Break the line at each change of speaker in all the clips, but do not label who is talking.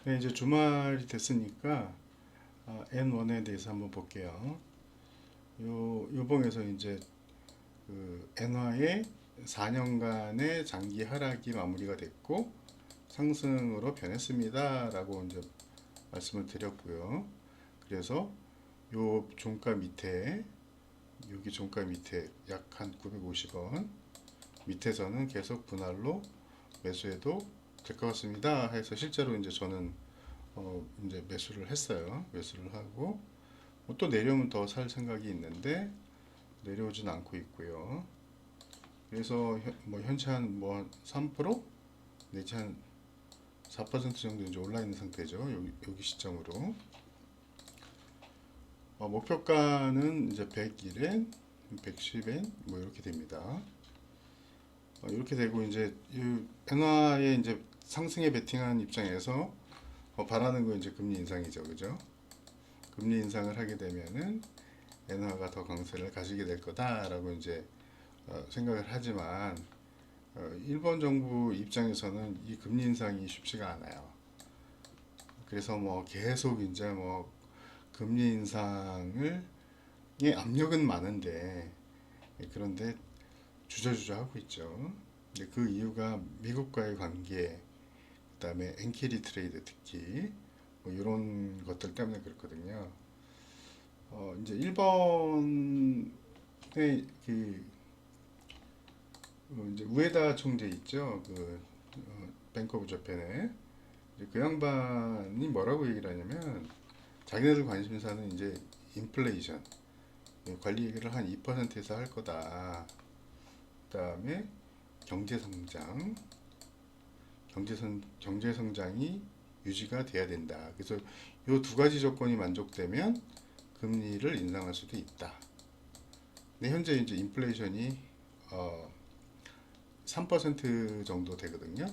네, 이제 주말이 됐으니까 N1에 대해서 한번 볼게요. 요봉에서 이제 그 엔화의 4년간의 장기 하락이 마무리가 됐고 상승으로 변했습니다라고 이제 말씀을 드렸고요. 그래서 요 종가 밑에 여기 종가 밑에 약 한 950원 밑에서는 계속 분할로 매수해도 될 것 같습니다. 해서 실제로 이제 저는 이제 매수를 했어요. 매수를 하고 또 내려오면 더 살 생각이 있는데 내려오진 않고 있고요. 그래서 뭐 현재 한3% 내지 한 4% 정도 이제 올라 있는 상태죠. 여기 시점으로 목표가는 이제 101엔, 110엔 뭐 이렇게 됩니다. 이렇게 되고 이제 이 엔화의 이제 상승에 베팅한 입장에서 바라는 거 이제 금리 인상이죠, 그죠? 금리 인상을 하게 되면은 엔화가 더 강세를 가지게 될 거다라고 이제 생각을 하지만 일본 정부 입장에서는 이 금리 인상이 쉽지가 않아요. 그래서 뭐 계속 이제 뭐 금리 인상을 이 압력은 많은데 그런데 주저주저 하고 있죠. 근데 그 이유가 미국과의 관계, 그다음에 엔캐리 트레이드 특히 뭐 이런 것들 때문에 그렇거든요. 이제 일본의 그 이제 우에다 총재 있죠. 뱅크 오브 재팬에 그 양반이 뭐라고 얘기를 하냐면 자기네들 관심사는 이제 인플레이션 관리 얘기를 한 2%에서 할 거다. 그다음에 경제 성장, 경제 성장이 유지가 돼야 된다. 그래서 이 두 가지 조건이 만족되면 금리를 인상할 수도 있다. 근데 현재 이제 인플레이션이 어, 3% 정도 되거든요.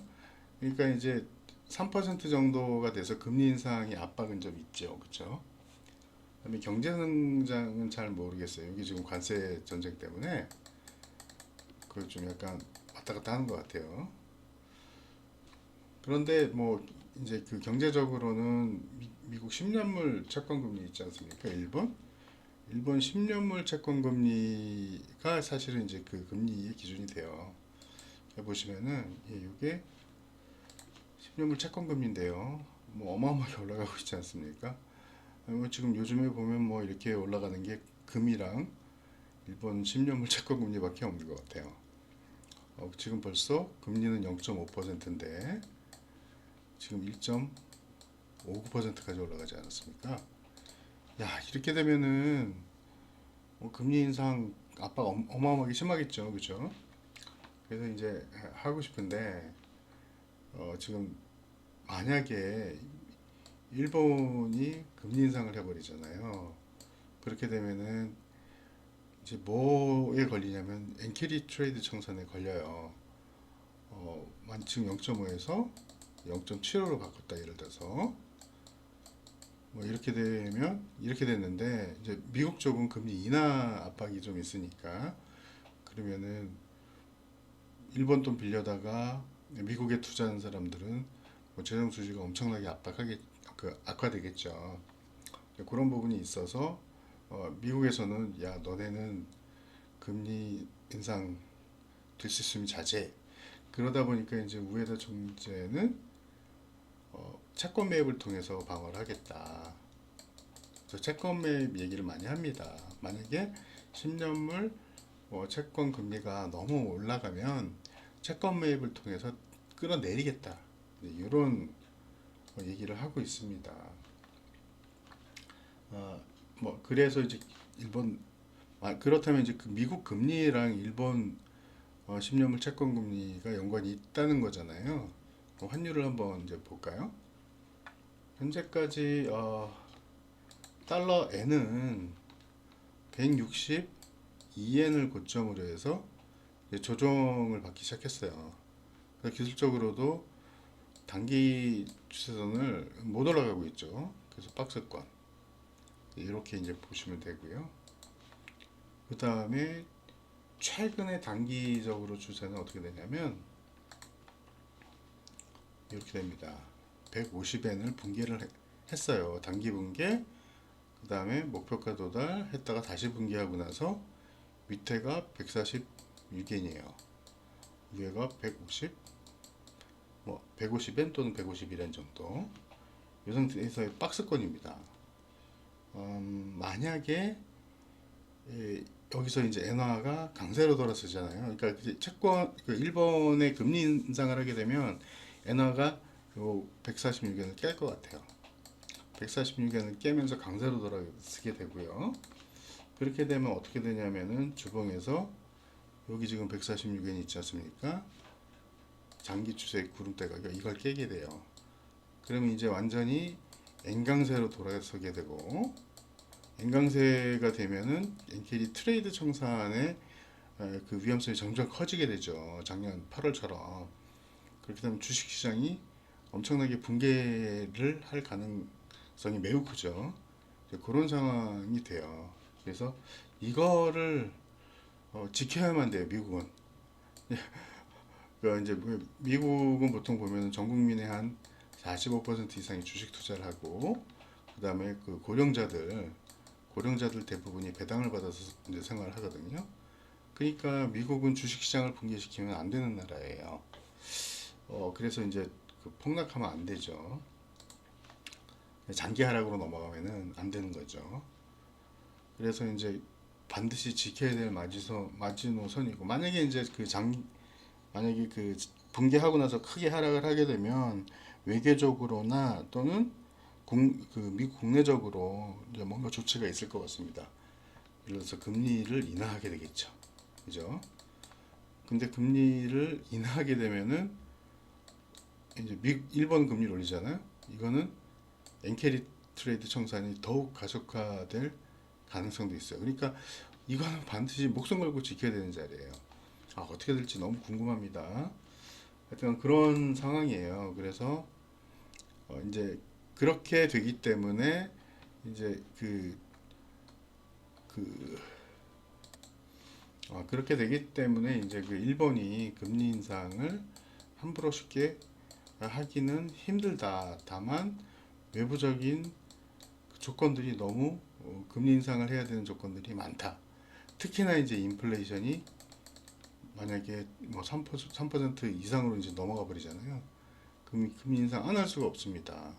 그러니까 이제 3% 정도가 돼서 금리 인상의 압박은 좀 있죠. 그렇죠? 그다음에 경제 성장은 잘 모르겠어요. 여기 지금 관세 전쟁 때문에 그걸 좀 약간 왔다 갔다 하는 것 같아요. 그런데 뭐 이제 그 경제적으로는 미국 10년물 채권 금리 있지 않습니까? 일본 10년물 채권 금리가 사실은 이제 그 금리의 기준이 돼요. 보시면은 이게 10년물 채권 금리인데요. 뭐 어마어마하게 올라가고 있지 않습니까? 뭐 지금 요즘에 보면 뭐 이렇게 올라가는 게 금이랑 일본 10년물 채권 금리밖에 없는 것 같아요. 지금 벌써 금리는 0.5%인데 지금 1.59%까지 올라가지 않았습니까? 야, 이렇게 되면은 금리 인상 압박 어마어마하게 심하겠죠, 그죠? 그래서 이제 하고 싶은데 지금 만약에 일본이 금리 인상을 해버리잖아요. 그렇게 되면은 이제 뭐에 걸리냐면 엔캐리 트레이드 청산에 걸려요. 지금 0.5에서 0.75로 바꿨다 예를 들어서 뭐 이렇게 되면 이렇게 됐는데 이제 미국 쪽은 금리 인하 압박이 좀 있으니까 그러면은 일본 돈 빌려다가 미국에 투자하는 사람들은 뭐 재정 수지가 엄청나게 악화되겠죠. 그런 부분이 있어서 미국에서는 야 너네는 금리 인상 될 수 있으면 자제. 그러다 보니까 이제 우에다 총재는 채권 매입을 통해서 방어를 하겠다. 그래서 채권 매입 얘기를 많이 합니다. 만약에 10년물 채권 금리가 너무 올라가면 채권 매입을 통해서 끌어내리겠다. 이런 얘기를 하고 있습니다. 뭐 그래서 이제 일본 그렇다면 이제 그 미국 금리랑 일본 10년물 채권 금리가 연관이 있다는 거잖아요. 환율을 한번 이제 볼까요? 현재까지 달러 N은 162엔을 고점으로 해서 조정을 받기 시작했어요. 기술적으로도 단기 추세선을 못 올라가고 있죠. 그래서 박스권 이렇게 이제 보시면 되고요. 그 다음에 최근에 단기적으로 추세는 어떻게 되냐면 이렇게 됩니다. 150엔을 했어요. 단기 붕괴, 그 다음에 목표가 도달했다가 다시 붕괴하고 나서 밑에가 146엔이에요. 위에가 150, 150엔 또는 151엔 정도. 이 상태에서의 박스권입니다. 만약에 여기서 이제 엔화가 강세로 돌아서잖아요. 그러니까 채권 일본의 금리 인상을 하게 되면 엔화가 요 146엔을 깰 것 같아요. 146엔을 깨면서 강세로 돌아서게 되고요. 그렇게 되면 어떻게 되냐면은 주봉에서 여기 지금 146엔 있지 않습니까? 장기 추세 구름대 가격 이걸 깨게 돼요. 그러면 이제 완전히 엔강세로 돌아서게 되고, 엔강세가 되면은 엔케리 트레이드 청산의 그 위험성이 점점 커지게 되죠. 작년 8월처럼. 그렇게 되면 주식시장이 엄청나게 붕괴를 할 가능성이 매우 크죠. 그런 상황이 돼요. 그래서 이거를 지켜야만 돼요, 미국은. 그러니까 이제 미국은 보통 보면 전 국민의 한 45% 이상이 주식 투자를 하고, 그 다음에 그 고령자들 대부분이 배당을 받아서 이제 생활을 하거든요. 그러니까 미국은 주식시장을 붕괴시키면 안 되는 나라예요. 그래서 이제 그 폭락하면 안 되죠. 장기 하락으로 넘어가면은 안 되는 거죠. 그래서 이제 반드시 지켜야 될 마지노선이고, 만약에 이제 만약에 그 붕괴하고 나서 크게 하락을 하게 되면 외교적으로나 또는 미국 국내적으로 이제 뭔가 조치가 있을 것 같습니다. 예를 들어서 금리를 인하하게 되겠죠. 그죠? 근데 금리를 인하하게 되면은 이제 일본 금리를 올리잖아요. 이거는 엔캐리 트레이드 청산이 더욱 가속화될 가능성도 있어요. 그러니까 이거는 반드시 목숨 걸고 지켜야 되는 자리예요. 어떻게 될지 너무 궁금합니다. 하여튼 그런 상황이에요. 그래서 이제 그렇게 되기 때문에 이제 그렇게 되기 때문에 이제 그 일본이 금리 인상을 함부로 쉽게 하기는 힘들다. 다만 외부적인 조건들이 너무 금리 인상을 해야 되는 조건들이 많다. 특히나 이제 인플레이션이 만약에 뭐 3% 이상으로 이제 넘어가 버리잖아요. 금리 인상 안 할 수가 없습니다.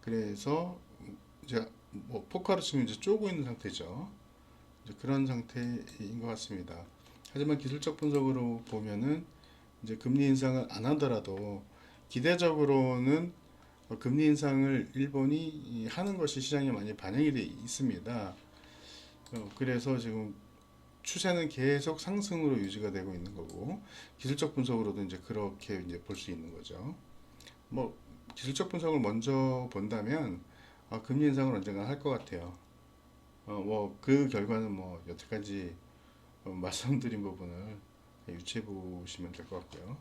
그래서 이제 뭐 포카로 치면 이제 쪼고 있는 상태죠. 이제 그런 상태인 것 같습니다. 하지만 기술적 분석으로 보면은 이제 금리 인상을 안 하더라도 기대적으로는 금리 인상을 일본이 하는 것이 시장에 많이 반영이 돼 있습니다. 그래서 지금 추세는 계속 상승으로 유지가 되고 있는 거고, 기술적 분석으로도 이제 그렇게 이제 볼 수 있는 거죠. 뭐 기술적 분석을 먼저 본다면 금리 인상을 언젠가 할 것 같아요. 뭐 그 결과는 뭐 여태까지 말씀드린 부분을 유추해 보시면 될 것 같고요.